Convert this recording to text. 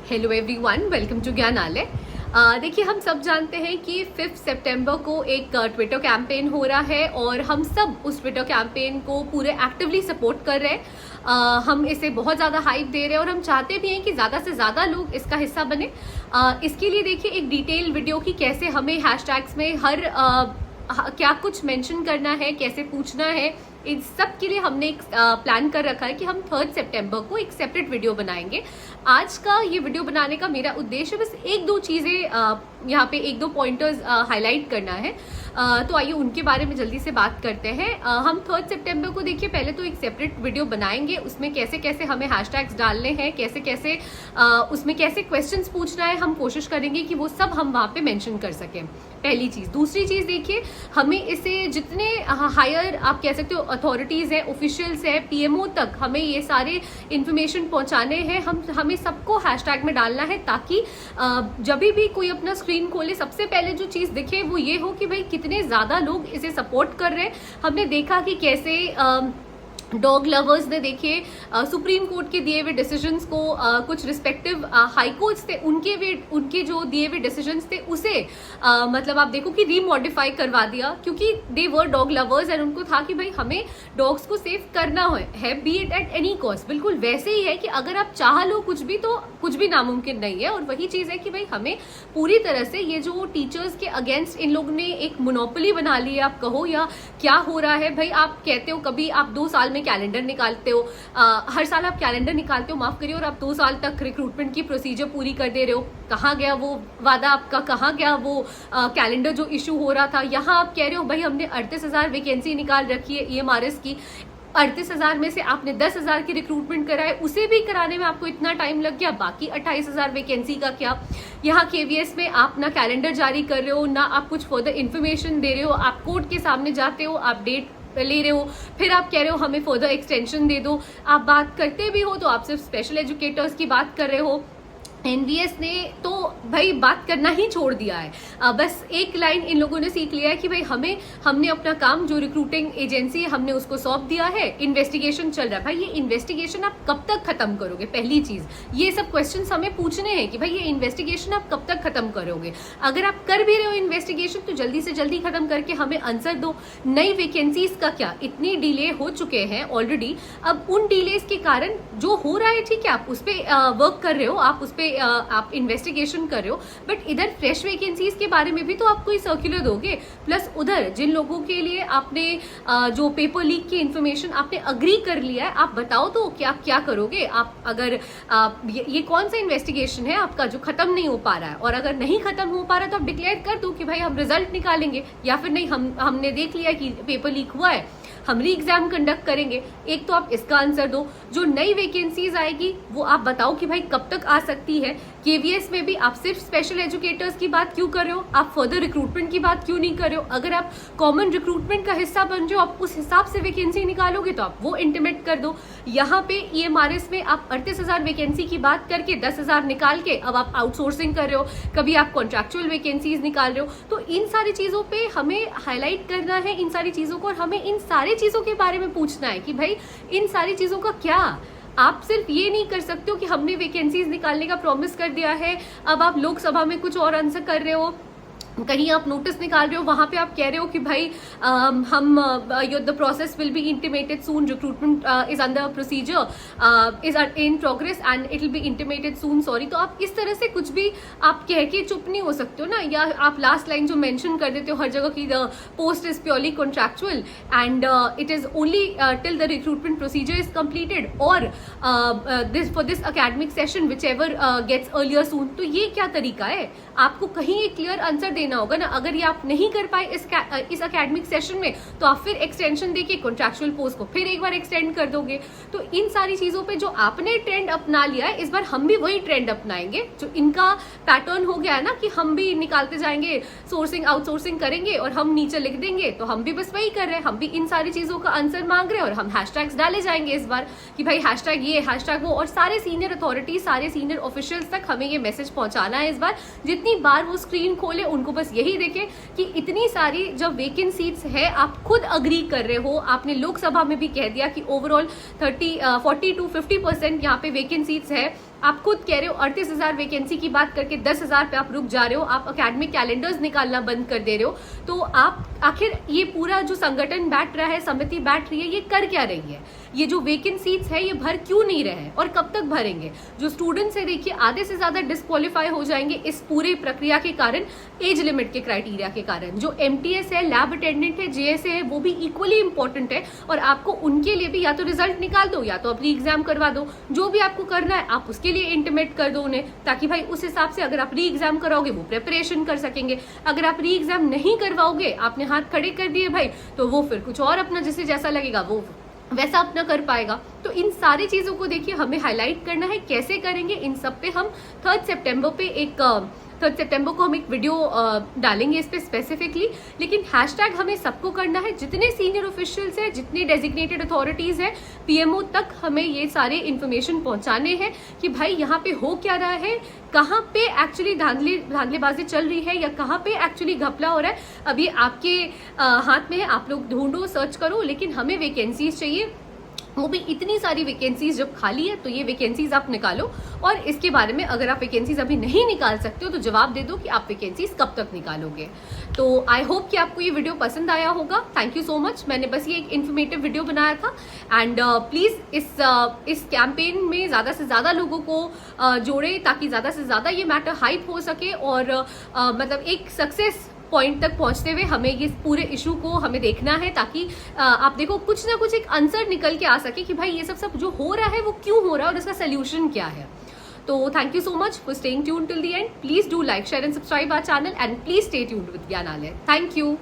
Hello everyone, welcome to Gyanalay. देखिए, हम सब जानते हैं कि 5 सितंबर को एक ट्विटर कैंपेन हो रहा है और हम सब उस ट्विटर कैंपेन को पूरे एक्टिवली सपोर्ट कर रहे हैं। हम इसे बहुत ज़्यादा हाइप दे रहे हैं और हम चाहते भी हैं कि ज़्यादा से ज़्यादा लोग इसका हिस्सा बने। इसके लिए देखिए एक डिटेल वीडियो की कैसे हमें हैशटैग्स में हर क्या कुछ मेंशन करना है, कैसे पूछना है, इन सब के लिए हमने एक प्लान कर रखा है कि हम 3 सितंबर को एक सेपरेट वीडियो बनाएंगे। आज का ये वीडियो बनाने का मेरा उद्देश्य बस एक दो चीज़ें यहाँ पे एक दो पॉइंटर्स हाईलाइट करना है। तो आइए उनके बारे में जल्दी से बात करते हैं। हम 3 सितंबर को देखिए पहले तो एक सेपरेट वीडियो बनाएंगे, उसमें कैसे कैसे हमें हैशटैग्स डालने हैं, कैसे कैसे उसमें कैसे क्वेश्चंस पूछना है, हम कोशिश करेंगे कि वो सब हम वहाँ पे मेंशन कर सकें। पहली चीज़। दूसरी चीज़ देखिए, हमें इसे जितने हायर आप कह सकते हो अथॉरिटीज़ हैं, ऑफिशियल्स हैं, पीएमओ तक हमें ये सारे इन्फॉर्मेशन पहुँचाने हैं। हमें सबको हैशटैग में डालना है ताकि जब भी कोई अपना स्क्रीन खोले सबसे पहले जो चीज़ दिखे वो ये हो कि भाई कितने ज़्यादा लोग इसे सपोर्ट कर रहे हैं। हमने देखा कि कैसे डॉग लवर्स ने देखिए सुप्रीम कोर्ट के दिए हुए डिसीजंस को कुछ रिस्पेक्टिव हाई कोर्ट्स थे उनके जो दिए हुए डिसीजंस थे उसे मतलब आप देखो कि रीमॉडिफाई करवा दिया, क्योंकि दे वर डॉग लवर्स एंड उनको था कि भाई हमें डॉग्स को सेव करना है B it at any cost. बिल्कुल वैसे ही है कि अगर आप चाह लो कुछ भी तो कुछ भी नामुमकिन नहीं है। और वही चीज़ है कि भाई हमें पूरी तरह से ये जो टीचर्स के अगेंस्ट इन लोगों ने एक मोनोपोली बना ली है, आप कहो या क्या हो रहा है। भाई आप कहते हो कभी आप 2 साल कैलेंडर निकालते हो, हर साल आप कैलेंडर निकालते हो, माफ करिए, और आप 2 साल तक रिक्रूटमेंट की प्रोसीजर पूरी कर दे रहे हो। कहाँ गया वो वादा आपका, कहाँ गया वो कैलेंडर जो इशू हो रहा था। यहाँ आप कह रहे हो भाई हमने 38,000 वैकेंसी निकाल रखी है ईएमआरएस की, 38,000 में से आपने 10,000 की रिक्रूटमेंट कराए, उसे भी कराने में आपको इतना टाइम लग गया, बाकी 28,000 वैकेंसी का क्या। यहाँ केवीएस में आप ना कैलेंडर जारी कर रहे हो, ना आप कुछ फर्दर इन्फॉर्मेशन दे रहे हो। आप कोर्ट के सामने जाते हो, आप डेट ले रहे हो, फिर आप कह रहे हो हमें फर्दर एक्सटेंशन दे दो। आप बात करते भी हो तो आप सिर्फ स्पेशल एजुकेटर्स की बात कर रहे हो। एनवीएस ने तो भाई बात करना ही छोड़ दिया है। बस एक लाइन इन लोगों ने सीख लिया है कि भाई हमने अपना काम जो रिक्रूटिंग एजेंसी है हमने उसको सौंप दिया है, इन्वेस्टिगेशन चल रहा है। भाई ये इन्वेस्टिगेशन आप कब तक खत्म करोगे, पहली चीज ये सब क्वेश्चंस हमें पूछने हैं कि भाई ये इन्वेस्टिगेशन आप कब तक खत्म करोगे। अगर आप कर भी रहे हो इन्वेस्टिगेशन तो जल्दी से जल्दी खत्म करके हमें आंसर दो। नई वैकेंसीज का क्या, इतनी डिले हो चुके हैं ऑलरेडी। अब उन डिलेज के कारण जो हो रहा है, ठीक है, आप उस पर वर्क कर रहे हो, आप उस पर आप इन्वेस्टिगेशन कर रहे हो, बट इधर फ्रेश वैकेंसीज के बारे में भी तो आप कोई सर्कुलर दोगे। प्लस उधर जिन लोगों के लिए आपने जो पेपर लीक की इंफॉर्मेशन आपने अग्री कर लिया है, आप बताओ तो क्या करोगे आप। अगर ये कौन सा इन्वेस्टिगेशन है आपका जो खत्म नहीं हो पा रहा है, और अगर नहीं खत्म हो पा रहा तो आप डिक्लेयर कर दो कि भाई हम रिजल्ट निकालेंगे, या फिर नहीं हमने देख लिया कि पेपर लीक हुआ है, हम री एग्जाम कंडक्ट करेंगे। एक तो आप इसका आंसर दो। जो नई वैकेंसीज आएगी वो आप बताओ कि भाई कब तक आ सकती है। केवीएस में भी आप सिर्फ स्पेशल एजुकेटर्स की बात क्यों कर रहे हो, आप फर्दर रिक्रूटमेंट की बात क्यों नहीं कर रहे हो। अगर आप कॉमन रिक्रूटमेंट का हिस्सा बन जाओ, आप उस हिसाब से वैकेंसी निकालोगे तो आप वो इंटीमेट कर दो। यहाँ पे ईएमआरएस में आप 38,000 वैकेंसी की बात करके 10,000 निकाल के अब आप आउटसोर्सिंग कर रहे हो, कभी आप कॉन्ट्रैक्चुअल वैकेंसीज निकाल रहे हो। तो इन सारी चीजों पे हमें हाईलाइट करना है, इन सारी चीजों को, और हमें इन सारी चीजों के बारे में पूछना है कि भाई इन सारी चीजों का क्या। आप सिर्फ ये नहीं कर सकते हो कि हमने वैकेंसीज निकालने का प्रॉमिस कर दिया है, अब आप लोकसभा में कुछ और आंसर कर रहे हो, कहीं आप नोटिस निकाल रहे हो, वहां पे आप कह रहे हो कि भाई हम the process will be intimated soon, recruitment is under procedure is in progress and it will be intimated soon, sorry. तो आप इस तरह से कुछ भी आप कह के चुप नहीं हो सकते हो ना। या आप लास्ट लाइन जो मेंशन कर देते हो हर जगह की the post is purely contractual and it is only till the recruitment procedure is completed, और this for this academic session whichever gets earlier soon. तो ये क्या तरीका है, आपको कहीं एक क्लियर आंसर देना होगा ना। अगर ये आप नहीं कर पाए इस एकेडमिक सेशन में तो आप फिर एक्सटेंशन देके कॉन्ट्रैक्चुअल पोस्ट को फिर एक बार एक्सटेंड कर दोगे। तो इन सारी चीजों पे जो आपने ट्रेंड अपना लिया है, इस बार हम भी वही ट्रेंड अपनाएंगे। जो इनका पैटर्न हो गया है ना कि हम भी निकालते जाएंगे, सोर्सिंग आउटसोर्सिंग करेंगे और हम नीचे लिख देंगे, तो हम भी बस वही कर रहे हैं। हम भी इन सारी चीजों का आंसर मांग रहे हैं और हम हैशटैग्स डाले जाएंगे इस बार कि भाई हैशटैग ये, हैशटैग वो, और सारे सीनियर अथॉरिटी, सारे सीनियर ऑफिशियल्स तक हमें ये मैसेज पहुंचाना है इस बार। जितनी बार वो स्क्रीन खोले उनको बस यही देखे कि इतनी सारी जब वेकेंट सीट्स है, आप खुद अग्री कर रहे हो, आपने लोकसभा में भी कह दिया कि ओवरऑल 40 to 50% यहाँ पे वेकेंट सीट्स है, आप खुद कह रहे हो 38,000 वैकेंसी की बात करके 10,000 पे आप रुक जा रहे हो, आप एकेडमिक कैलेंडर्स निकालना बंद कर दे रहे हो, तो आप आखिर ये पूरा जो संगठन बैठ रहा है, समिति बैठ रही है, ये कर क्या रही है? ये जो वेकेंट सीट्स है ये भर क्यों नहीं रहे हैं और कब तक भरेंगे? जो स्टूडेंट्स है देखिए आधे से ज्यादा डिस्क्वालीफाई हो जाएंगे इस पूरे प्रक्रिया के कारण, एज लिमिट के क्राइटेरिया के कारण। जो MTS है, लैब अटेंडेंट है, JSA है, वो भी इक्वली इंपॉर्टेंट है और आपको उनके लिए भी या तो रिजल्ट निकाल दो या तो अपनी एग्जाम करवा दो, जो भी आपको करना है आप उसके लिए इंटीमेट कर दो उन्हें, ताकि भाई उस हिसाब से अगर आप री एग्जाम कराओगे वो प्रिपरेशन कर सकेंगे। अगर आप री एग्जाम नहीं करवाओगे, आपने हाथ खड़े कर दिए भाई, तो वो फिर कुछ और अपना जिसे जैसा लगेगा वो वैसा अपना कर पाएगा। तो इन सारी चीजों को देखिए हमें हाईलाइट करना है, कैसे करेंगे इन सब पे हम 3 सितंबर को हम एक वीडियो डालेंगे इस पे स्पेसिफिकली। लेकिन हैशटैग हमें सबको करना है, जितने सीनियर ऑफिशियल्स हैं, जितने डेजिग्नेटेड अथॉरिटीज हैं, PMO तक हमें ये सारे इन्फॉर्मेशन पहुंचाने हैं कि भाई यहाँ पे हो क्या रहा है, कहाँ पे एक्चुअली धांधलेबाजी चल रही है या कहाँ पे एक्चुअली घपला हो रहा है। अभी आपके हाथ में है, आप लोग ढूंढो, सर्च करो, लेकिन हमें वैकेंसीज चाहिए, वो भी इतनी सारी वैकेंसीज जब खाली है तो ये वैकेंसीज आप निकालो। और इसके बारे में अगर आप वैकेंसीज अभी नहीं निकाल सकते हो तो जवाब दे दो कि आप वैकेंसीज कब तक निकालोगे। तो आई होप कि आपको ये वीडियो पसंद आया होगा। Thank you so much. मैंने बस ये एक इन्फॉर्मेटिव वीडियो बनाया था एंड प्लीज़ इस कैंपेन में ज़्यादा से ज़्यादा लोगों को जोड़े ताकि ज़्यादा से ज़्यादा ये मैटर हाइप हो सके और मतलब एक सक्सेस पॉइंट तक पहुंचते हुए हमें ये पूरे इशू को हमें देखना है, ताकि आप देखो कुछ ना कुछ एक आंसर निकल के आ सके कि भाई ये सब जो हो रहा है वो क्यों हो रहा है और इसका सोल्यूशन क्या है। तो thank you so much for staying tuned till the end. Please do like, share and subscribe our channel and please stay tuned with Gyanalay. Thank you.